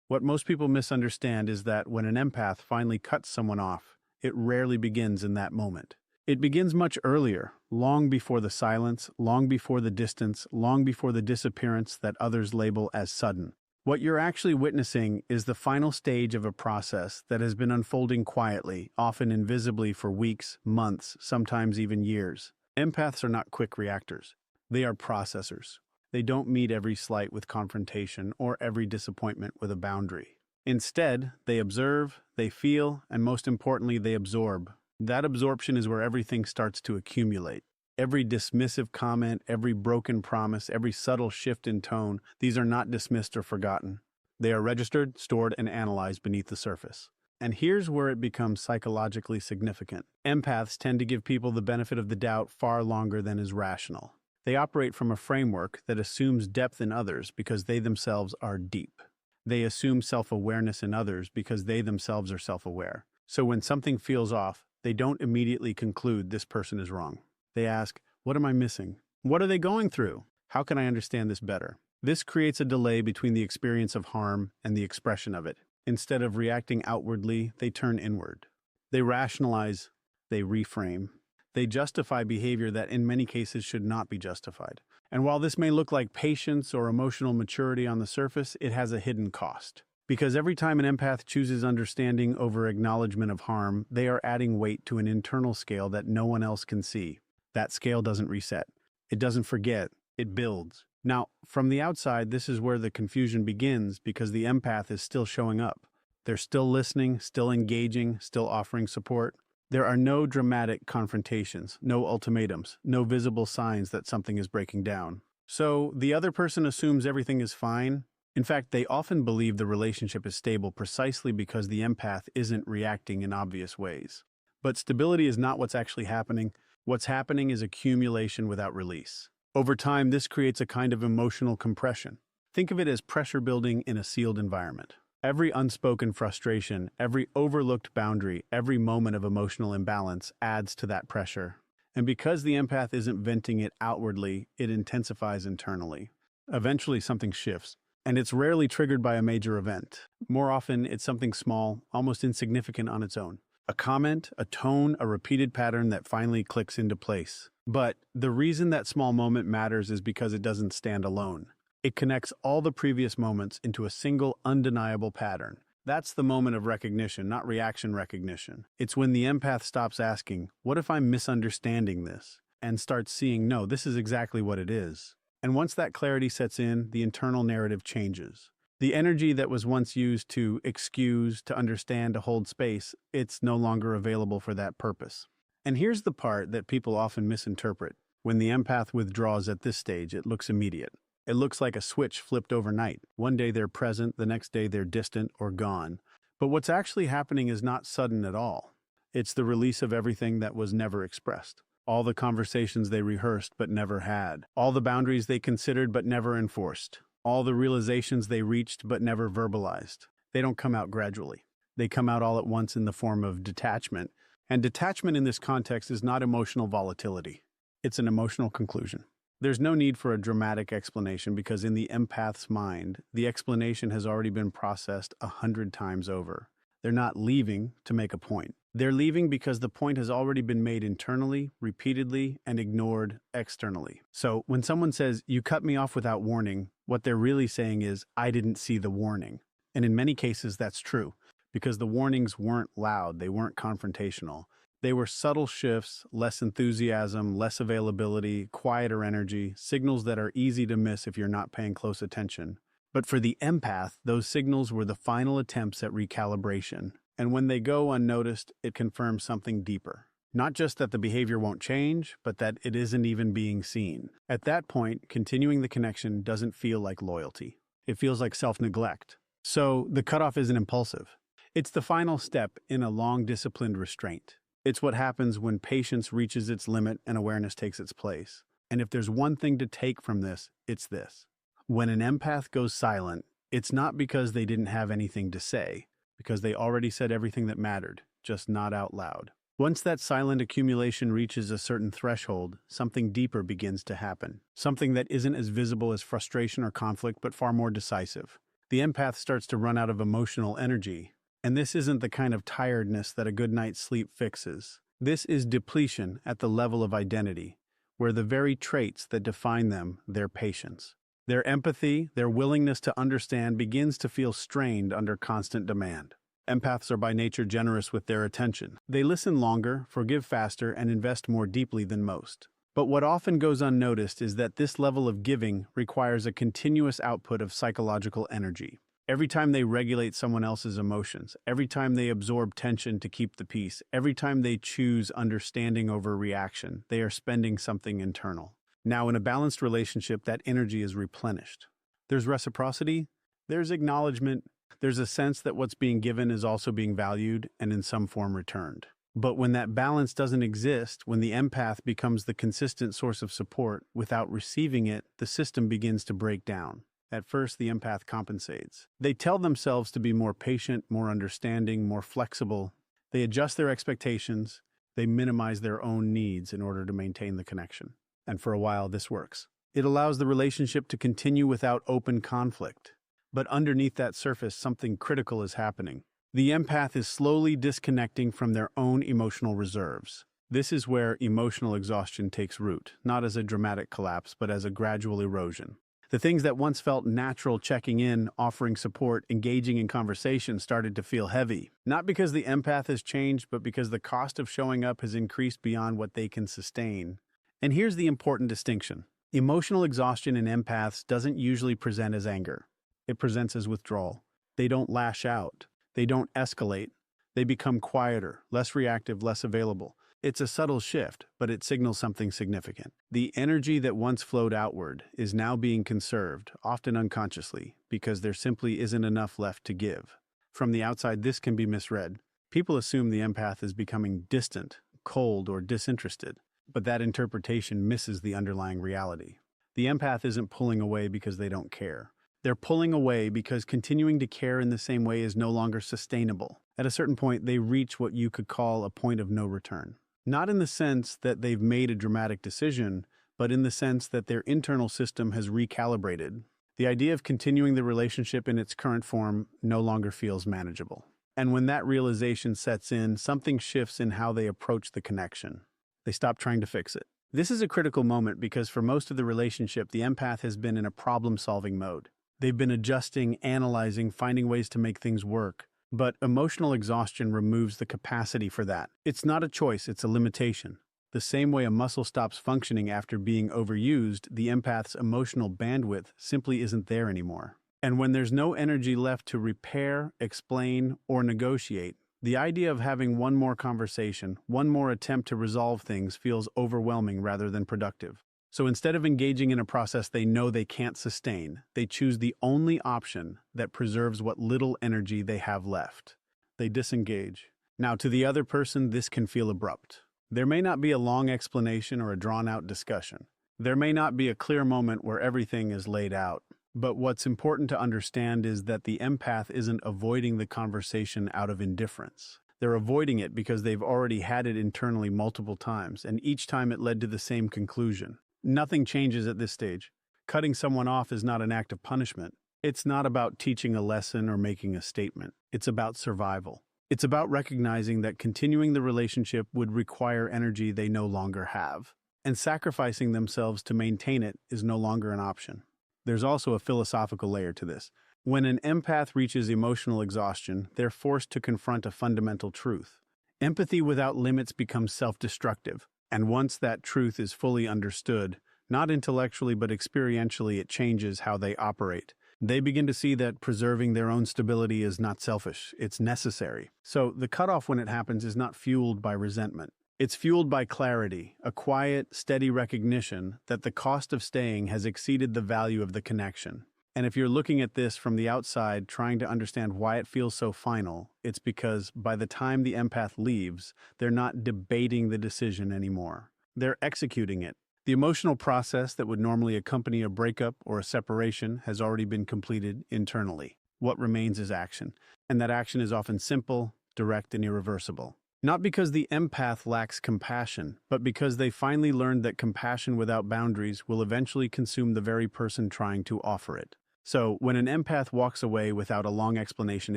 What most people misunderstand is that when an empath finally cuts someone off, it rarely begins in that moment. It begins much earlier, long before the silence, long before the distance, long before the disappearance that others label as sudden. What you're actually witnessing is the final stage of a process that has been unfolding quietly, often invisibly for weeks, months, sometimes even years. Empaths are not quick reactors. They are processors. They don't meet every slight with confrontation or every disappointment with a boundary. Instead, they observe, they feel, and most importantly, they absorb. That absorption is where everything starts to accumulate. Every dismissive comment, every broken promise, every subtle shift in tone, these are not dismissed or forgotten. They are registered, stored, and analyzed beneath the surface. And here's where it becomes psychologically significant. Empaths tend to give people the benefit of the doubt far longer than is rational. They operate from a framework that assumes depth in others because they themselves are deep. They assume self-awareness in others because they themselves are self-aware. So when something feels off, they don't immediately conclude this person is wrong. They ask, what am I missing? What are they going through? How can I understand this better? This creates a delay between the experience of harm and the expression of it. Instead of reacting outwardly, they turn inward. They rationalize, they reframe. They justify behavior that in many cases should not be justified. And while this may look like patience or emotional maturity on the surface, it has a hidden cost. Because every time an empath chooses understanding over acknowledgement of harm, they are adding weight to an internal scale that no one else can see. That scale doesn't reset. It doesn't forget. It builds. Now, from the outside, this is where the confusion begins because the empath is still showing up. They're still listening, still engaging, still offering support. There are no dramatic confrontations, no ultimatums, no visible signs that something is breaking down. So the other person assumes everything is fine. In fact, they often believe the relationship is stable precisely because the empath isn't reacting in obvious ways. But stability is not what's actually happening. What's happening is accumulation without release. Over time, this creates a kind of emotional compression. Think of it as pressure building in a sealed environment. Every unspoken frustration, every overlooked boundary, every moment of emotional imbalance adds to that pressure. And because the empath isn't venting it outwardly, it intensifies internally. Eventually, something shifts, and it's rarely triggered by a major event. More often, it's something small, almost insignificant on its own. A comment, a tone, a repeated pattern that finally clicks into place. But the reason that small moment matters is because it doesn't stand alone. It connects all the previous moments into a single, undeniable pattern. That's the moment of recognition, not reaction recognition. It's when the empath stops asking, what if I'm misunderstanding this? And starts seeing, no, this is exactly what it is. And once that clarity sets in, the internal narrative changes. The energy that was once used to excuse, to understand, to hold space, it's no longer available for that purpose. And here's the part that people often misinterpret. When the empath withdraws at this stage, it looks immediate. It looks like a switch flipped overnight. One day they're present, the next day they're distant or gone. But what's actually happening is not sudden at all. It's the release of everything that was never expressed. All the conversations they rehearsed but never had. All the boundaries they considered but never enforced. All the realizations they reached but never verbalized. They don't come out gradually. They come out all at once in the form of detachment. And detachment in this context is not emotional volatility. It's an emotional conclusion. There's no need for a dramatic explanation because in the empath's mind, the explanation has already been processed 100 times over. They're not leaving to make a point. They're leaving because the point has already been made internally, repeatedly, and ignored externally. So when someone says, you cut me off without warning, what they're really saying is, I didn't see the warning. And in many cases, that's true, because the warnings weren't loud, they weren't confrontational. They were subtle shifts, less enthusiasm, less availability, quieter energy, signals that are easy to miss if you're not paying close attention. But for the empath, those signals were the final attempts at recalibration. And when they go unnoticed, it confirms something deeper. Not just that the behavior won't change, but that it isn't even being seen. At that point, continuing the connection doesn't feel like loyalty. It feels like self-neglect. So the cutoff isn't impulsive. It's the final step in a long disciplined restraint. It's what happens when patience reaches its limit and awareness takes its place. And if there's one thing to take from this, it's this. When an empath goes silent, it's not because they didn't have anything to say, because they already said everything that mattered, just not out loud. Once that silent accumulation reaches a certain threshold, something deeper begins to happen. Something that isn't as visible as frustration or conflict, but far more decisive. The empath starts to run out of emotional energy, and this isn't the kind of tiredness that a good night's sleep fixes. This is depletion at the level of identity, where the very traits that define them, their patience, their empathy, their willingness to understand begins to feel strained under constant demand. Empaths are by nature generous with their attention. They listen longer, forgive faster, and invest more deeply than most. But what often goes unnoticed is that this level of giving requires a continuous output of psychological energy. Every time they regulate someone else's emotions, every time they absorb tension to keep the peace, every time they choose understanding over reaction, they are spending something internal. Now, in a balanced relationship, that energy is replenished. There's reciprocity, there's acknowledgement, there's a sense that what's being given is also being valued and in some form returned. But when that balance doesn't exist, when the empath becomes the consistent source of support without receiving it, the system begins to break down. At first, the empath compensates. They tell themselves to be more patient, more understanding, more flexible. They adjust their expectations. They minimize their own needs in order to maintain the connection. And for a while, this works. It allows the relationship to continue without open conflict. But underneath that surface, something critical is happening. The empath is slowly disconnecting from their own emotional reserves. This is where emotional exhaustion takes root, not as a dramatic collapse, but as a gradual erosion. The things that once felt natural, checking in, offering support, engaging in conversation, started to feel heavy. Not because the empath has changed, but because the cost of showing up has increased beyond what they can sustain. And here's the important distinction. Emotional exhaustion in empaths doesn't usually present as anger. It presents as withdrawal. They don't lash out. They don't escalate. They become quieter, less reactive, less available. It's a subtle shift, but it signals something significant. The energy that once flowed outward is now being conserved, often unconsciously, because there simply isn't enough left to give. From the outside, this can be misread. People assume the empath is becoming distant, cold, or disinterested, but that interpretation misses the underlying reality. The empath isn't pulling away because they don't care. They're pulling away because continuing to care in the same way is no longer sustainable. At a certain point, they reach what you could call a point of no return. Not in the sense that they've made a dramatic decision, but in the sense that their internal system has recalibrated. The idea of continuing the relationship in its current form no longer feels manageable. And when that realization sets in, something shifts in how they approach the connection. They stop trying to fix it. This is a critical moment because for most of the relationship, the empath has been in a problem-solving mode. They've been adjusting, analyzing, finding ways to make things work. But emotional exhaustion removes the capacity for that. It's not a choice, it's a limitation. The same way a muscle stops functioning after being overused, the empath's emotional bandwidth simply isn't there anymore. And when there's no energy left to repair, explain, or negotiate, the idea of having one more conversation, one more attempt to resolve things feels overwhelming rather than productive. So instead of engaging in a process they know they can't sustain, they choose the only option that preserves what little energy they have left. They disengage. Now, to the other person, this can feel abrupt. There may not be a long explanation or a drawn-out discussion. There may not be a clear moment where everything is laid out. But what's important to understand is that the empath isn't avoiding the conversation out of indifference. They're avoiding it because they've already had it internally multiple times, and each time it led to the same conclusion. Nothing changes at this stage. Cutting someone off is not an act of punishment. It's not about teaching a lesson or making a statement. It's about survival. It's about recognizing that continuing the relationship would require energy they no longer have, and sacrificing themselves to maintain it is no longer an option. There's also a philosophical layer to this. When an empath reaches emotional exhaustion, they're forced to confront a fundamental truth. Empathy without limits becomes self-destructive. And once that truth is fully understood, not intellectually but experientially, it changes how they operate. They begin to see that preserving their own stability is not selfish, it's necessary. So the cutoff when it happens is not fueled by resentment. It's fueled by clarity, a quiet, steady recognition that the cost of staying has exceeded the value of the connection. And if you're looking at this from the outside, trying to understand why it feels so final, it's because by the time the empath leaves, they're not debating the decision anymore. They're executing it. The emotional process that would normally accompany a breakup or a separation has already been completed internally. What remains is action, and that action is often simple, direct, and irreversible. Not because the empath lacks compassion, but because they finally learned that compassion without boundaries will eventually consume the very person trying to offer it. So, when an empath walks away without a long explanation,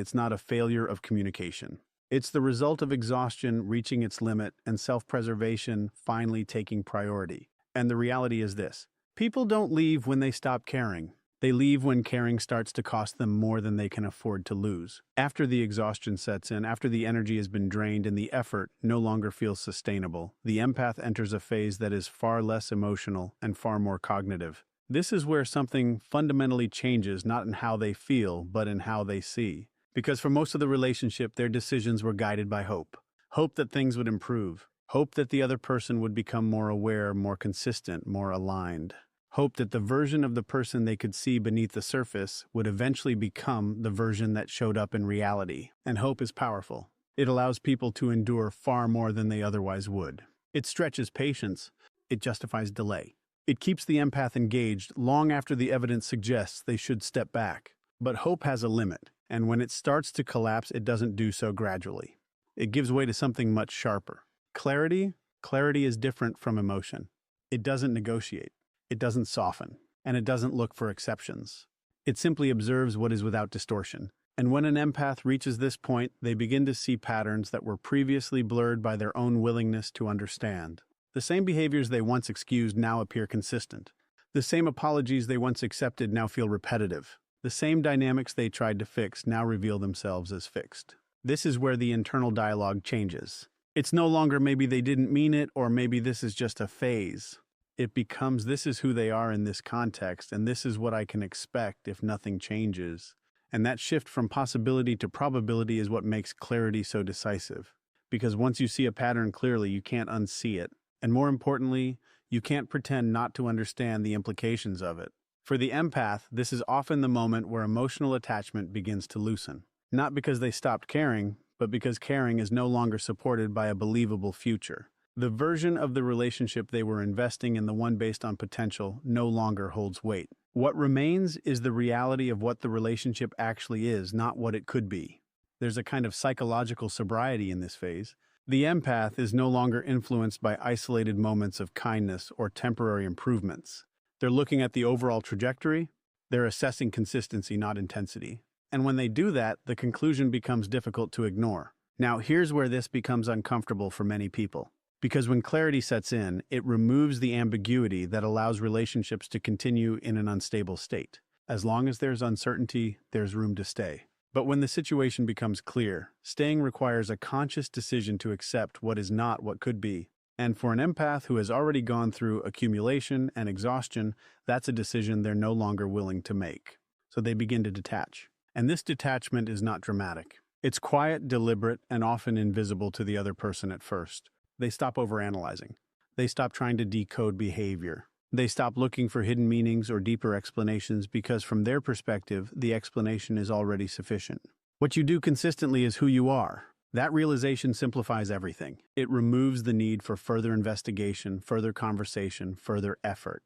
it's not a failure of communication. It's the result of exhaustion reaching its limit and self-preservation finally taking priority. And the reality is this: people don't leave when they stop caring. They leave when caring starts to cost them more than they can afford to lose. After the exhaustion sets in, after the energy has been drained and the effort no longer feels sustainable, the empath enters a phase that is far less emotional and far more cognitive. This is where something fundamentally changes, not in how they feel, but in how they see. Because for most of the relationship, their decisions were guided by hope. Hope that things would improve. Hope that the other person would become more aware, more consistent, more aligned. Hope that the version of the person they could see beneath the surface would eventually become the version that showed up in reality. And hope is powerful. It allows people to endure far more than they otherwise would. It stretches patience. It justifies delay. It keeps the empath engaged long after the evidence suggests they should step back. But hope has a limit, and when it starts to collapse, it doesn't do so gradually. It gives way to something much sharper. Clarity is different from emotion. It doesn't negotiate. It doesn't soften, and it doesn't look for exceptions. It simply observes what is without distortion. And when an empath reaches this point, they begin to see patterns that were previously blurred by their own willingness to understand. The same behaviors they once excused now appear consistent. The same apologies they once accepted now feel repetitive. The same dynamics they tried to fix now reveal themselves as fixed. This is where the internal dialogue changes. It's no longer maybe they didn't mean it, or maybe this is just a phase. It becomes, this is who they are in this context, and this is what I can expect if nothing changes. And that shift from possibility to probability is what makes clarity so decisive. Because once you see a pattern clearly, you can't unsee it. And more importantly, you can't pretend not to understand the implications of it. For the empath, this is often the moment where emotional attachment begins to loosen. Not because they stopped caring, but because caring is no longer supported by a believable future. The version of the relationship they were investing in, the one based on potential, no longer holds weight. What remains is the reality of what the relationship actually is, not what it could be. There's a kind of psychological sobriety in this phase. The empath is no longer influenced by isolated moments of kindness or temporary improvements. They're looking at the overall trajectory. They're assessing consistency, not intensity. And when they do that, the conclusion becomes difficult to ignore. Now, here's where this becomes uncomfortable for many people. Because when clarity sets in, it removes the ambiguity that allows relationships to continue in an unstable state. As long as there's uncertainty, there's room to stay. But when the situation becomes clear, staying requires a conscious decision to accept what is not what could be. And for an empath who has already gone through accumulation and exhaustion, that's a decision they're no longer willing to make. So they begin to detach. And this detachment is not dramatic. It's quiet, deliberate, and often invisible to the other person at first. They stop overanalyzing. They stop trying to decode behavior. They stop looking for hidden meanings or deeper explanations because from their perspective, the explanation is already sufficient. What you do consistently is who you are. That realization simplifies everything. It removes the need for further investigation, further conversation, further effort.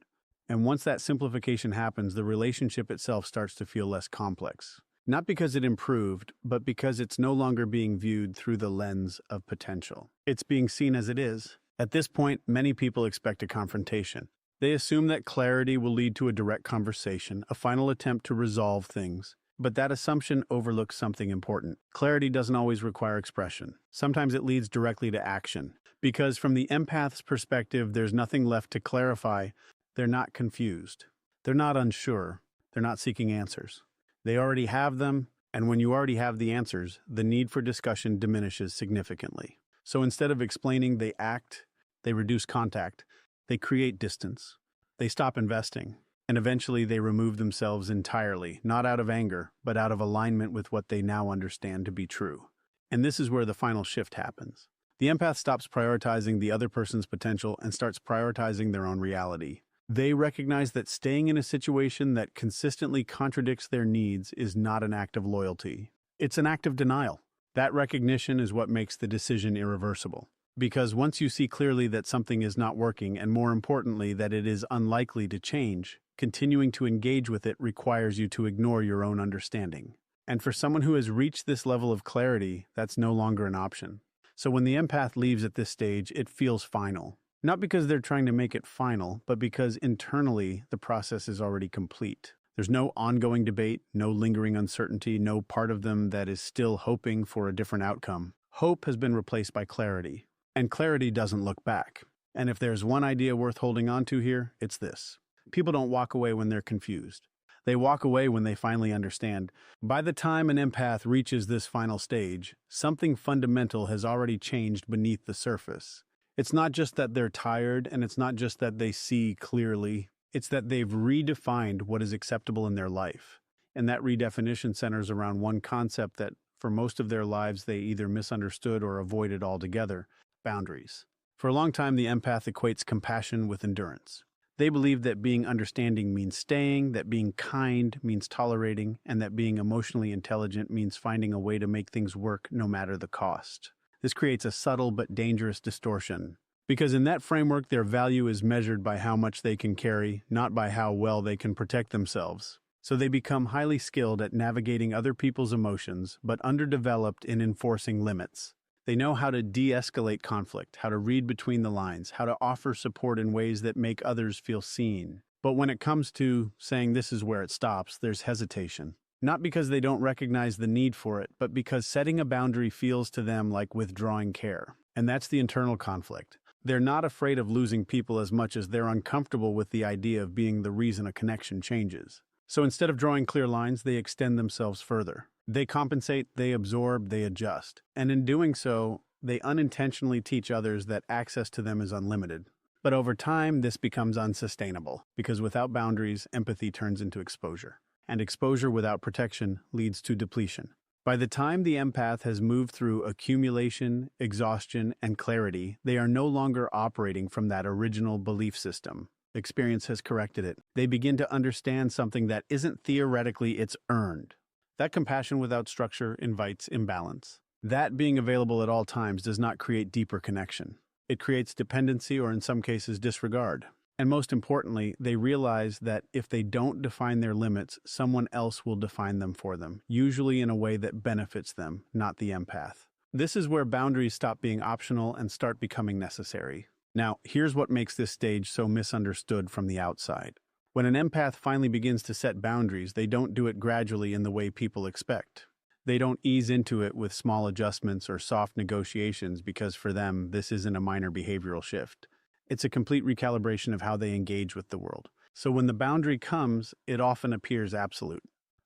And once that simplification happens, the relationship itself starts to feel less complex. Not because it improved, but because it's no longer being viewed through the lens of potential. It's being seen as it is. At this point, many people expect a confrontation. They assume that clarity will lead to a direct conversation, a final attempt to resolve things. But that assumption overlooks something important. Clarity doesn't always require expression. Sometimes it leads directly to action. Because from the empath's perspective, there's nothing left to clarify. They're not confused. They're not unsure. They're not seeking answers. They already have them, and when you already have the answers, the need for discussion diminishes significantly. So instead of explaining, they act, they reduce contact, they create distance, they stop investing, and eventually they remove themselves entirely, not out of anger, but out of alignment with what they now understand to be true. And this is where the final shift happens. The empath stops prioritizing the other person's potential and starts prioritizing their own reality. They recognize that staying in a situation that consistently contradicts their needs is not an act of loyalty. It's an act of denial. That recognition is what makes the decision irreversible. Because once you see clearly that something is not working, and more importantly, that it is unlikely to change, continuing to engage with it requires you to ignore your own understanding. And for someone who has reached this level of clarity, that's no longer an option. So when the empath leaves at this stage, it feels final. Not because they're trying to make it final, but because internally the process is already complete. There's no ongoing debate, no lingering uncertainty, no part of them that is still hoping for a different outcome. Hope has been replaced by clarity, and clarity doesn't look back. And if there's one idea worth holding on to here, it's this. People don't walk away when they're confused. They walk away when they finally understand. By the time an empath reaches this final stage, something fundamental has already changed beneath the surface. It's not just that they're tired, and it's not just that they see clearly. It's that they've redefined what is acceptable in their life. And that redefinition centers around one concept that, for most of their lives, they either misunderstood or avoided altogether: boundaries. For a long time, the empath equates compassion with endurance. They believe that being understanding means staying, that being kind means tolerating, and that being emotionally intelligent means finding a way to make things work no matter the cost. This creates a subtle but dangerous distortion, because in that framework, their value is measured by how much they can carry, not by how well they can protect themselves. So they become highly skilled at navigating other people's emotions, but underdeveloped in enforcing limits. They know how to de-escalate conflict, how to read between the lines, how to offer support in ways that make others feel seen. But when it comes to saying this is where it stops, there's hesitation. Not because they don't recognize the need for it, but because setting a boundary feels to them like withdrawing care. And that's the internal conflict. They're not afraid of losing people as much as they're uncomfortable with the idea of being the reason a connection changes. So instead of drawing clear lines, they extend themselves further. They compensate, they absorb, they adjust. And in doing so, they unintentionally teach others that access to them is unlimited. But over time, this becomes unsustainable, because without boundaries, empathy turns into exposure. And exposure without protection leads to depletion. By the time the empath has moved through accumulation, exhaustion, and clarity, they are no longer operating from that original belief system. Experience has corrected it. They begin to understand something that isn't theoretically, it's earned. That compassion without structure invites imbalance. That being available at all times does not create deeper connection. It creates dependency, or in some cases, disregard. And most importantly, they realize that if they don't define their limits, someone else will define them for them, usually in a way that benefits them, not the empath. This is where boundaries stop being optional and start becoming necessary. Now, here's what makes this stage so misunderstood from the outside. When an empath finally begins to set boundaries, they don't do it gradually in the way people expect. They don't ease into it with small adjustments or soft negotiations because for them, this isn't a minor behavioral shift. It's a complete recalibration of how they engage with the world. So when the boundary comes, it often appears absolute.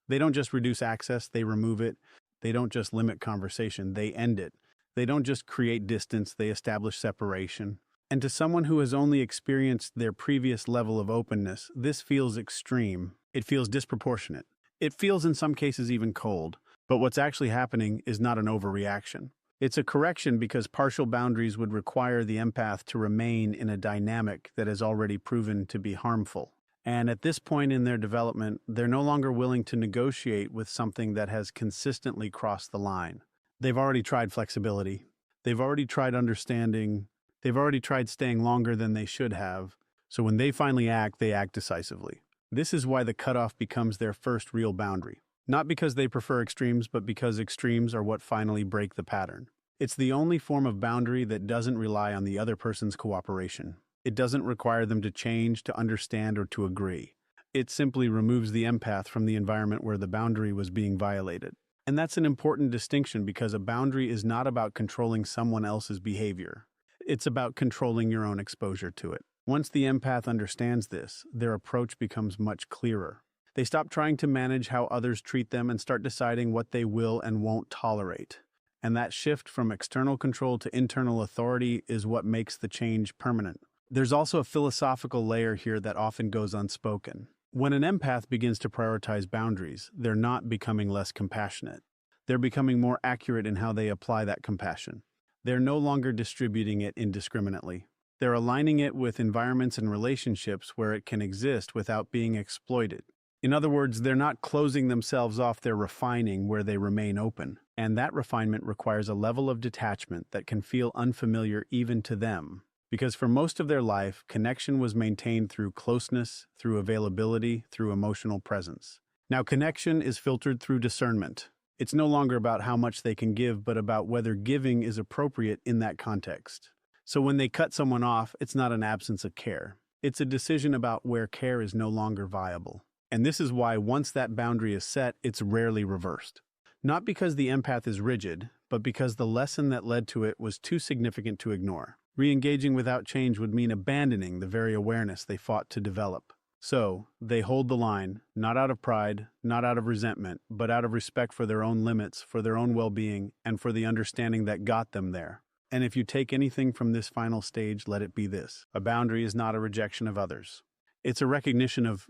They don't just reduce access, they remove it. They don't just limit conversation, they end it. They don't just create distance, they establish separation. And to someone who has only experienced their previous level of openness, this feels extreme. It feels disproportionate. It feels in some cases even cold. But what's actually happening is not an overreaction. It's a correction because partial boundaries would require the empath to remain in a dynamic that has already proven to be harmful. And at this point in their development, they're no longer willing to negotiate with something that has consistently crossed the line. They've already tried flexibility. They've already tried understanding. They've already tried staying longer than they should have. So when they finally act, they act decisively. This is why the cutoff becomes their first real boundary. Not because they prefer extremes, but because extremes are what finally break the pattern. It's the only form of boundary that doesn't rely on the other person's cooperation. It doesn't require them to change, to understand, or to agree. It simply removes the empath from the environment where the boundary was being violated. And that's an important distinction because a boundary is not about controlling someone else's behavior. It's about controlling your own exposure to it. Once the empath understands this, their approach becomes much clearer. They stop trying to manage how others treat them and start deciding what they will and won't tolerate. And that shift from external control to internal authority is what makes the change permanent. There's also a philosophical layer here that often goes unspoken. When an empath begins to prioritize boundaries, they're not becoming less compassionate. They're becoming more accurate in how they apply that compassion. They're no longer distributing it indiscriminately. They're aligning it with environments and relationships where it can exist without being exploited. In other words, they're not closing themselves off, they're refining where they remain open. And that refinement requires a level of detachment that can feel unfamiliar even to them. Because for most of their life, connection was maintained through closeness, through availability, through emotional presence. Now, connection is filtered through discernment. It's no longer about how much they can give, but about whether giving is appropriate in that context. So when they cut someone off, it's not an absence of care. It's a decision about where care is no longer viable. And this is why once that boundary is set, it's rarely reversed. Not because the empath is rigid, but because the lesson that led to it was too significant to ignore. Re-engaging without change would mean abandoning the very awareness they fought to develop. So, they hold the line, not out of pride, not out of resentment, but out of respect for their own limits, for their own well-being, and for the understanding that got them there. And if you take anything from this final stage, let it be this. A boundary is not a rejection of others. It's a recognition of